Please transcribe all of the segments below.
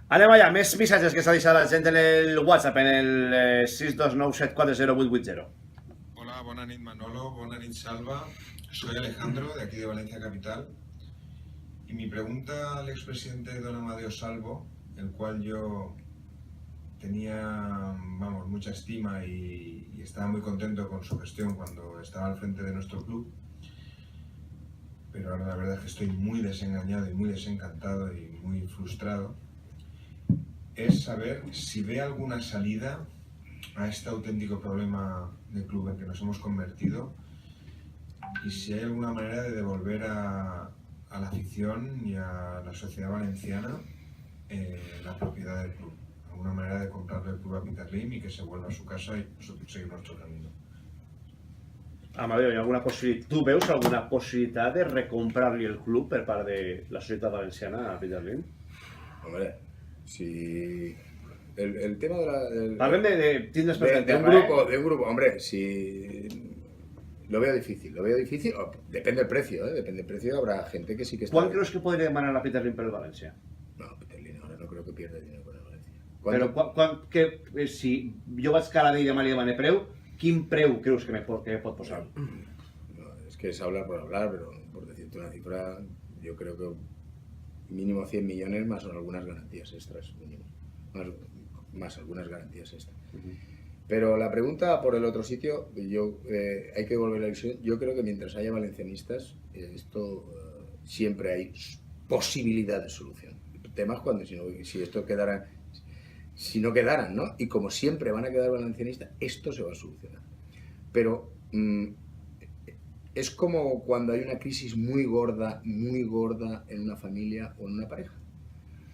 Anem allà, més missatges que s'ha deixat la gent en el WhatsApp, en el 629740880. Hola, buenas nit Manolo, buenas nit Salva. Soy Alejandro, de aquí de Valencia Capital. Y mi pregunta al expresidente don Amadeo Salvo, el cual yo tenía, vamos, mucha estima y estaba muy contento con su gestión cuando estaba al frente de nuestro club. Pero ahora la verdad es que estoy muy desengañado y muy desencantado y muy frustrado. Es saber si ve alguna salida a este auténtico problema de club en que nos hemos convertido y si hay alguna manera de devolver a la afición y a la sociedad valenciana la propiedad del club. Alguna manera de comprarle el club a Peter Lim y que se vuelva a su casa y nosotros seguir nuestro camino. Amadeo, tu veus alguna possibilitat de recomprar-li el club per part de la societat valenciana a Peter Lim? Hombre, si... El tema de la... Parlem de un grupo, hombre, si... Lo veo difícil, depende del precio, depende del precio, habrá gente que sí que está... ¿Cuán creus que podria demanar a Peter Lim per el València? No, Peter Lim ahora no creo que pierda dinero con el Valencia. Però si jo vaig cara d'ell i demà li demane preu, quin preu creus que me pot posar? No, es que es hablar por hablar, pero por decirte una cifra, yo creo que mínimo 100 millones más algunas garantías extras, mínimo. Más algunas garantías extras. Pero la pregunta por el otro sitio, hay que volver a la ilusión. Yo creo que mientras haya valencianistas, siempre hay posibilidad de solución. El tema es cuando si esto quedara, si no quedaran, ¿no? Y como siempre van a quedar valencianistas, esto se va a solucionar. Pero es como cuando hay una crisis muy gorda en una familia o en una pareja.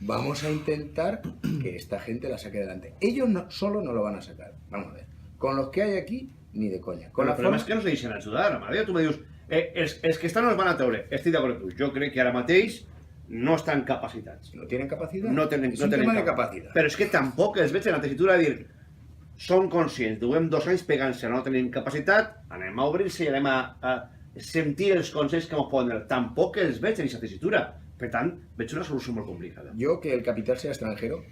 Vamos a intentar que esta gente la saque adelante. Ellos solo no lo van a sacar. Vamos a ver. Con los que hay aquí, ni de coña. Con el problema és que no es deixen ajudar, Amadeo. Tu me dius, els que estan no els van a treure. Estic d'acord amb tu. Jo crec que ara mateix no estan capacitats. ¿No tienen capacidad? No tenen, es no un tenen tema de capacidad. Però és que tampoc els veig en la tessitura de dir són conscients, duem 2 anys pegant-se, no tenim capacitat, anem a obrir-se i anem a sentir els consells que ens poden donar. Tampoc els veig en aquesta tessitura. Per tant, veig una solució molt complicada. Yo que el capital sea extranjero,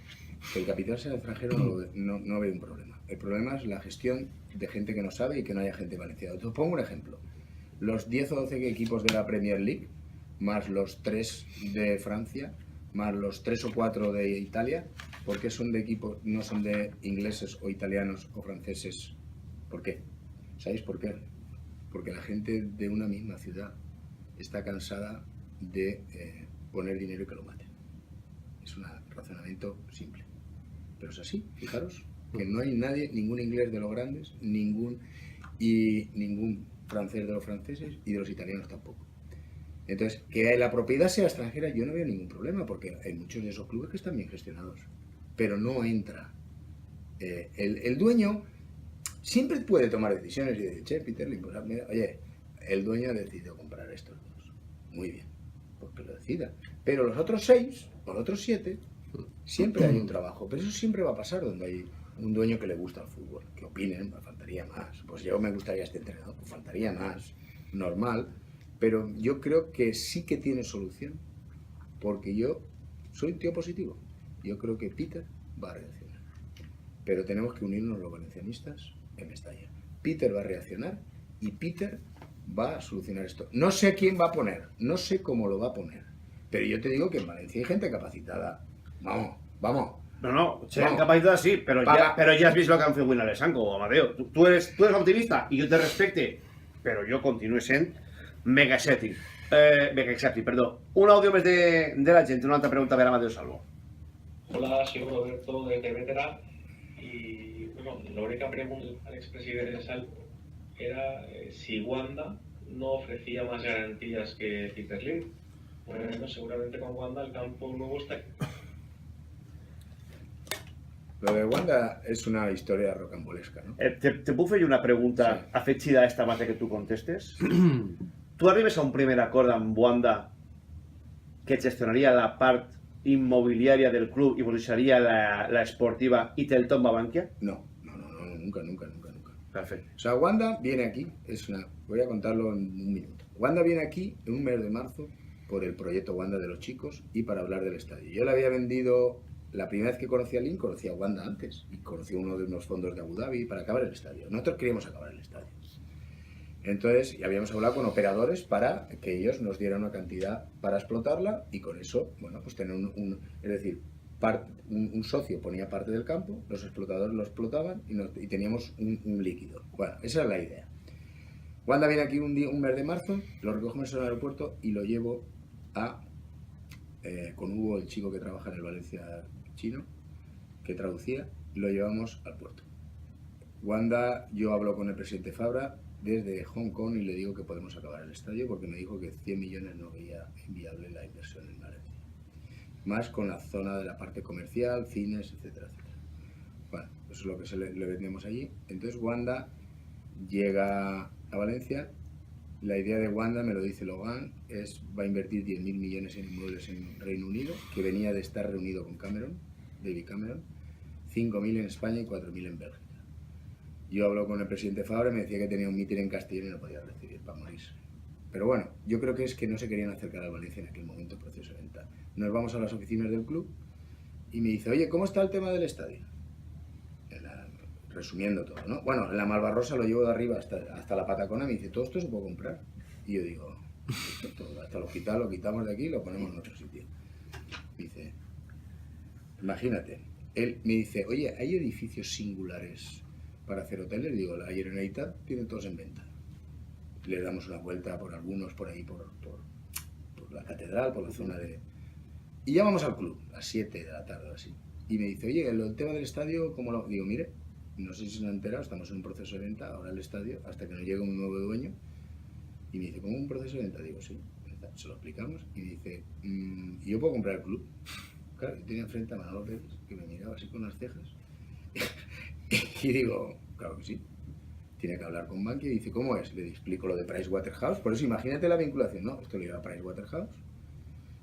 no veo un problema. El problema es la gestión de gente que no sabe y que no haya gente valenciana. Te pongo un ejemplo. Los 10 o 12 equipos de la Premier League, más los 3 de Francia, más los 3 o 4 de Italia, ¿por qué son de equipos, no son de ingleses o italianos o franceses? ¿Por qué? ¿Sabéis por qué? Porque la gente de una misma ciudad está cansada de poner dinero y que lo maten. Es un razonamiento simple. Pero es así, fijaros, que no hay nadie, ningún inglés de los grandes, ningún francés de los franceses y de los italianos tampoco. Entonces, que la propiedad sea extranjera, yo no veo ningún problema, porque hay muchos de esos clubes que están bien gestionados. Pero no entra. El dueño siempre puede tomar decisiones y decir, che, Peter Lim, pues, oye, el dueño ha decidido comprar estos dos. Muy bien, porque lo decida. Pero los otros 6, o los otros 7, siempre hay un trabajo. Pero eso siempre va a pasar donde hay un dueño que le gusta el fútbol. Que opinen, pues faltaría más. Pues yo me gustaría este entrenador, pues faltaría más. Normal. Pero yo creo que sí que tiene solución. Porque yo soy un tío positivo. Yo creo que Peter va a reaccionar. Pero tenemos que unirnos los valencianistas en Mestalla. Peter va a reaccionar y Peter va a solucionar esto. No sé quién va a poner, no sé cómo lo va a poner, pero yo te digo que en Valencia hay gente capacitada. Vamos. No, gent capacitada sí, però ja has vist el que han fet avui a l'Esanco, Amadeo. Tu eres optimista i jo te respecte, però jo continuo sent mega escèptic. Un àudio més de la gent, una altra pregunta per Amadeo Salvo. Hola, soy Roberto de Tevetera y bueno, la única pregunta al expresidente Salvo era si Wanda no ofrecía más garantías que Peter Lim. Bueno, seguramente con Wanda el campo nuevo está. Lo de Wanda es una historia rocambolesca, ¿no? Te puc fer una pregunta afegida a esta base que tu contestes? Tu arribes a un primer acord amb Wanda que gestionaria la part immobiliària del club i vos deixaria la esportiva i te'l tomba Bankia? No, nunca. Perfecto. O sea, Wanda viene aquí, voy a contarlo en un minuto. Wanda viene aquí en un mes de marzo por el proyecto Wanda de los chicos y para hablar del estadio. Yo le había vendido la primera vez que conocí a Lin, conocí a Wanda antes, y conocí uno de unos fondos de Abu Dhabi para acabar el estadio. Nosotros queríamos acabar el estadio. Entonces, ya habíamos hablado con operadores para que ellos nos dieran una cantidad para explotarla, y con eso, bueno, pues tener es decir, un socio ponía parte del campo, los explotadores lo explotaban y teníamos un líquido. Bueno, esa es la idea. Wanda viene aquí un mes de marzo, lo recogemos en el aeropuerto y lo llevo con Hugo, el chico que trabaja en el Valencia chino, que traducía, lo llevamos al puerto. Wanda, yo hablo con el presidente Fabra desde Hong Kong y le digo que podemos acabar el estadio porque me dijo que 100 millones no veía inviable la inversión en Valencia. Más con la zona de la parte comercial, cines, etcétera, etcétera. Bueno, eso es lo que le vendemos allí. Entonces Wanda llega a Valencia. La idea de Wanda, me lo dice Logan, va a invertir 10.000 millones en inmuebles en Reino Unido, que venía de estar reunido con Cameron, David Cameron, 5.000 en España y 4.000 en Bélgica. Yo hablo con el presidente Fabra y me decía que tenía un mitin en Castellón y no podía recibir para morirse. Pero bueno, yo creo que es que no se querían acercar a Valencia en aquel momento, proceso de venta. Nos vamos a las oficinas del club y me dice, oye, ¿cómo está el tema del estadio? Resumiendo todo, ¿no? Bueno, la Malvarrosa lo llevo de arriba hasta la Patacona y me dice, ¿todo esto se puede comprar? Y yo digo, hasta el hospital lo quitamos de aquí y lo ponemos en otro sitio. Me dice, imagínate, él me dice, oye, ¿hay edificios singulares para hacer hoteles? Y digo, la Generalitat tiene todos en venta. Le damos una vuelta por algunos, por ahí, por la catedral, por la zona de... Y ya vamos al club, a las 7 de la tarde o así. Y me dice, oye, el tema del estadio, ¿cómo lo...? Digo, mire, no sé si se han enterado, estamos en un proceso de venta, ahora el estadio, hasta que nos llegue un nuevo dueño. Y me dice, ¿cómo un proceso de venta? Digo, sí, se lo explicamos. Y dice, ¿y yo puedo comprar el club? Claro, yo tenía enfrente a Manolo Pérez, que me miraba así con las cejas. Y digo, claro que sí. Tiene que hablar con Bankia y dice, ¿cómo es? Le explico lo de Pricewaterhouse. Por eso imagínate la vinculación. No, esto lo lleva a Pricewaterhouse.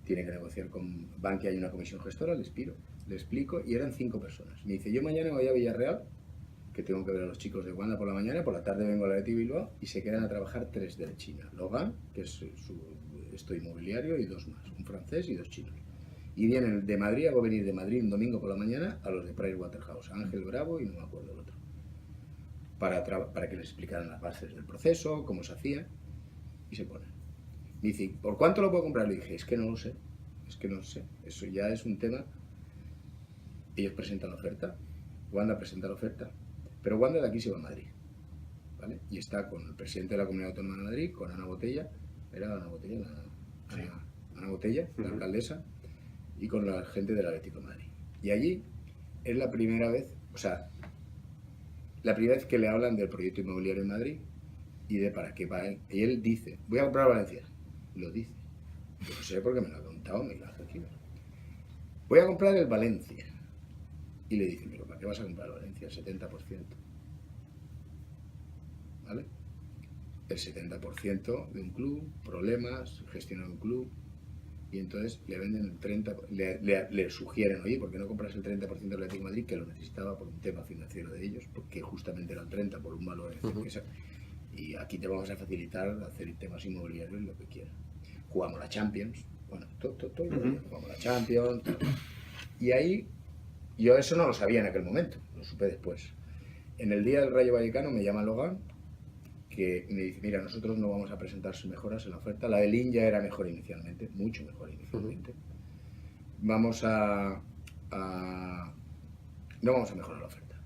Tiene que negociar con Bankia, hay una comisión gestora, le explico, y eran 5 personas. Me dice, yo mañana voy a Villarreal, que tengo que ver a los chicos de Wanda por la mañana, por la tarde vengo a la de Bilbao, y se quedan a trabajar 3 de China. Logan, que es esto inmobiliario, y 2 más, un francés y 2 chinos. Y vienen de Madrid, hago venir de Madrid un domingo por la mañana a los de Pricewaterhouse, Ángel Bravo y no me acuerdo el otro, para que les explicaran las bases del proceso, cómo se hacía, y se ponen. Me dice, ¿por cuánto lo puedo comprar? Le dije, es que no lo sé, eso ya es un tema. Ellos presentan la oferta, Wanda presenta la oferta, pero Wanda de aquí se va a Madrid, ¿vale? Y está con el presidente de la Comunidad Autónoma de Madrid, con Ana Botella, Ana Botella, la alcaldesa, y con la gente del Atlético de Madrid. Y allí es la primera vez que le hablan del proyecto inmobiliario en Madrid y de para qué va. Y él dice, voy a comprar Valencia. Lo dice. Yo no sé por qué me lo ha contado Miguel Ángel Jiménez. Voy a comprar el Valencia. Y le dicen, pero ¿para qué vas a comprar el Valencia? El 70%. ¿Vale? El 70% de un club, problemas, gestionar un club. Y entonces le venden el 30%, le sugieren, oye, ¿por qué no compras el 30% del Atlético de Madrid? Que lo necesitaba por un tema financiero de ellos, porque justamente era el 30% por un valor. Y aquí te vamos a facilitar hacer temas inmobiliarios, lo que quieras. Jugamos la Champions, bueno, todo el día jugamos la Champions. Y ahí, yo eso no lo sabía en aquel momento, lo supe después. En el día del Rayo Vallecano me llama Logan, que me dice, mira, nosotros no vamos a presentar sus mejoras en la oferta. La de Lin ya era mejor inicialmente, mucho mejor inicialmente. No vamos a mejorar la oferta.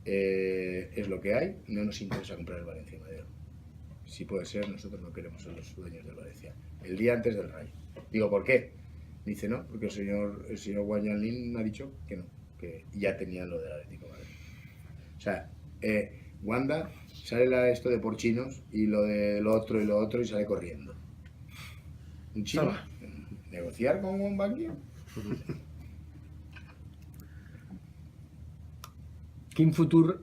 Es lo que hay, no nos interesa comprar el Valencia Madero. Si puede ser, nosotros no queremos ser los dueños del Valencia. El día antes del Rayo. Digo, ¿por qué? Dice, no, porque el señor Wang Yanlin ha dicho que no, que ya tenían lo del Atlético de Madrid. O sea, Wanda sale esto de porchinos y lo de lo otro y sale corriendo. Un chino, negociar con un banquero. Quin futur,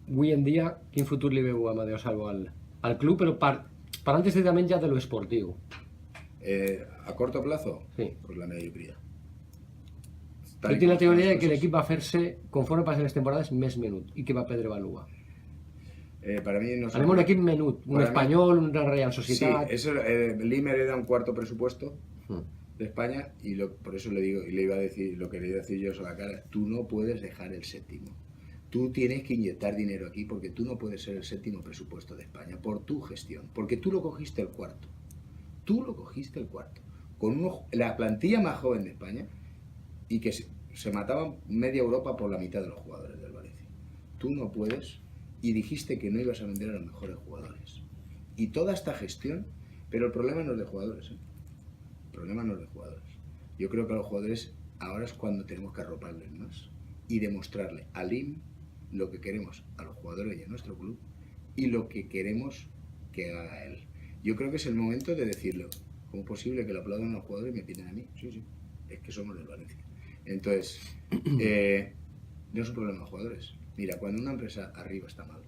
avui en dia, quin futur li veu a Amadeo Salvo al club, però parlant estrictament ja de lo esportiu? A corto plazo, sí. Pues la mediocridad. Jo tinc la teoria de que l'equip va fer-se, conforme passen les temporades, més menut i que va perdre valua. Para mí no Anem un equip menut, un Espanyol, una Real Societat... Sí, Lim hereda un cuarto presupuesto de España, y por eso le digo, y le iba a decir, lo quería decir yo a la cara, tú no puedes dejar el séptimo. Tú tienes que inyectar dinero aquí porque tú no puedes ser el séptimo presupuesto de España por tu gestión, porque tú lo cogiste el cuarto. Tú lo cogiste el cuarto. Con la plantilla más joven de España y que se mataban media Europa por la mitad de los jugadores del Valencia. Tú no puedes, y dijiste que no ibas a vender a los mejores jugadores. Y toda esta gestión, pero el problema no es de jugadores, ¿eh? El problema no es de jugadores. Yo creo que a los jugadores ahora es cuando tenemos que arroparles más y demostrarle al IM lo que queremos a los jugadores y a nuestro club y lo que queremos que haga él. Yo creo que es el momento de decirlo. ¿Cómo es posible que lo aplaudan a los jugadores y me piden a mí? Sí, sí, es que somos del Valencia. Entonces, no es un problema de jugadores. Mira, cuando una empresa arriba está mal,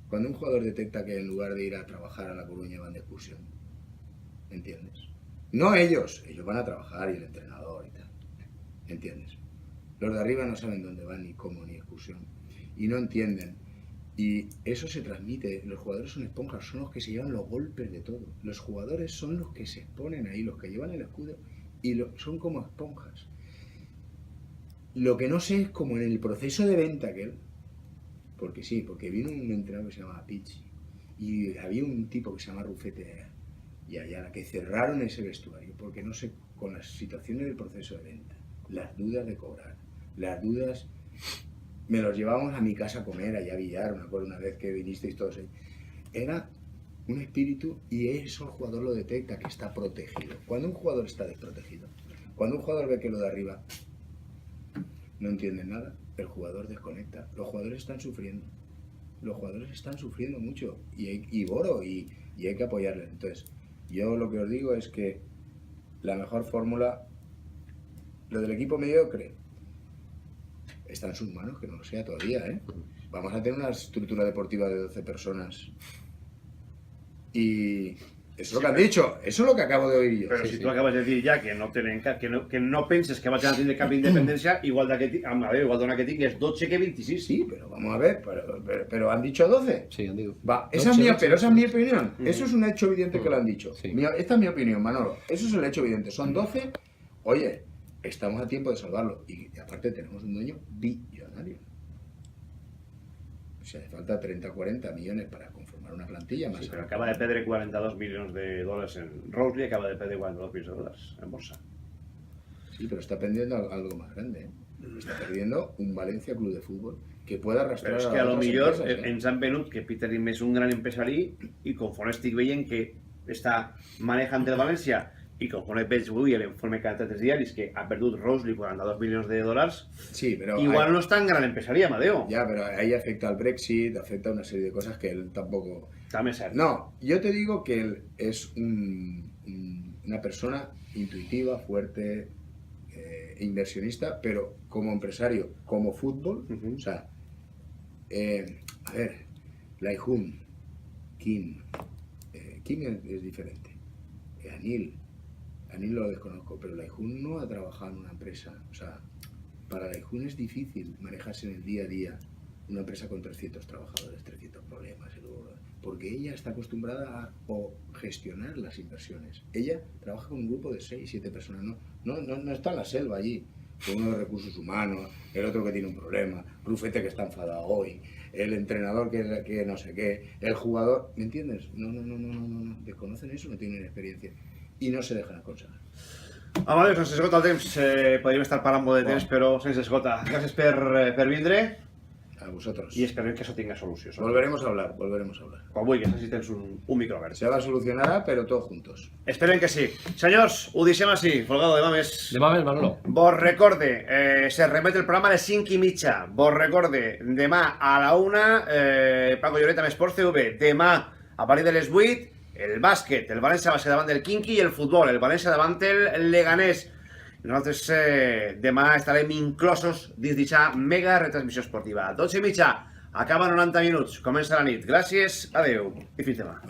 cuando un jugador detecta que en lugar de ir a trabajar a La Coruña van de excursión, ¿entiendes? No ellos van a trabajar y el entrenador y tal, ¿entiendes? Los de arriba no saben dónde van, ni cómo, ni excursión, y no entienden. Y eso se transmite. Los jugadores son esponjas, son los que se llevan los golpes de todo. Los jugadores son los que se exponen ahí, los que llevan el escudo, y son como esponjas. Lo que no sé es como en el proceso de venta aquel, porque sí, porque vino un entrenador que se llamaba Pichi, y había un tipo que se llama Rufete y Ayala, que cerraron ese vestuario, porque no sé, con las situaciones del proceso de venta, las dudas de cobrar, las dudas... Me los llevábamos a mi casa a comer, allá a Villar, me acuerdo una vez que vinisteis todos ahí. Era un espíritu y eso el jugador lo detecta, que está protegido. Cuando un jugador está desprotegido, cuando un jugador ve que lo de arriba no entiende nada, el jugador desconecta. Los jugadores están sufriendo. Los jugadores están sufriendo mucho y hay que apoyarles. Entonces, yo lo que os digo es que la mejor fórmula, lo del equipo mediocre, está en sus manos, que no lo sea todavía, ¿eh? Vamos a tener una estructura deportiva de 12 personas. Y eso es lo que han dicho, eso es lo que acabo de oír yo. Pero si tú acabas de decir ya que no penses que vas a tener cap d'independencia, igual dona que tingues 12 que 26. Sí, pero vamos a ver, pero han dicho 12. Sí, han dicho. Va, esa es mi opinión. Eso es un hecho evidente que lo han dicho. Sí. Esta es mi opinión, Manolo. Eso es el hecho evidente. Son 12. Oye, estamos a tiempo de salvarlo. Y aparte tenemos un dueño billonario. O sea, hace falta 30 o 40 millones para conformar una plantilla más. Sí, pero acaba de perder 42 millones de dólares en Rosely, acaba de perder 42 millones de dólares en bolsa. Sí, pero está perdiendo algo más grande, ¿eh? Está perdiendo un Valencia Club de Fútbol que pueda arrastrar. Però és que a lo millor ens han venut que Peter Lim és un gran empresari i conforme estic veient que està manejant el València y conforme veig avui l'informe que han tret els diaris que ha perdut Rosely 42 millones de dólares, sí, pero igual no es tan gran empresaria, Amadeo. Ya, pero ahí afecta al Brexit, afecta a una serie de cosas que él tampoco... També és cert. No, yo te digo que él es una persona intuitiva, fuerte, inversionista, pero como empresario, como fútbol, o sea, a ver, Laihun, Kim es diferente, Anil lo desconozco, pero Laihun no ha trabajado en una empresa, o sea, para Laihun es difícil manejarse en el día a día una empresa con 300 trabajadores, 300 problemas, porque ella está acostumbrada a gestionar las inversiones. Ella trabaja con un grupo de 6, 7 personas, no está en la selva allí, con uno de recursos humanos, el otro que tiene un problema, Rufete que está enfadado hoy, el entrenador que no sé qué, el jugador, ¿me entiendes? No, desconocen eso, no tienen experiencia i no se dejan aconsejar. Amadeu, se'ns esgota el temps, podríem estar parlant molt de temps, però se'ns esgota. Gràcies per vindre. A vosotros. I esperem que això tinga solució. Volveremos a hablar. Quan vulguis, si tens un micro obert. Se va solucionarà, però todos juntos. Esperem que sí. Senyors, ho deixem així. Folgado, demà més. Demà més, Manolo. Vos recorde, se remet el programa a les 5:30. Vos recorde, demà a la 1, Paco Lloret amb Esports TV. Demà, a partir de les 8, el bàsquet, el València va ser davant del Quinqui i el futbol, el València davant el Leganés. Nosaltres demà estarem inclosos dins d'aquesta mega retransmissió esportiva. 12:30, acaba 90 minuts, comença la nit. Gràcies, adeu i fins demà.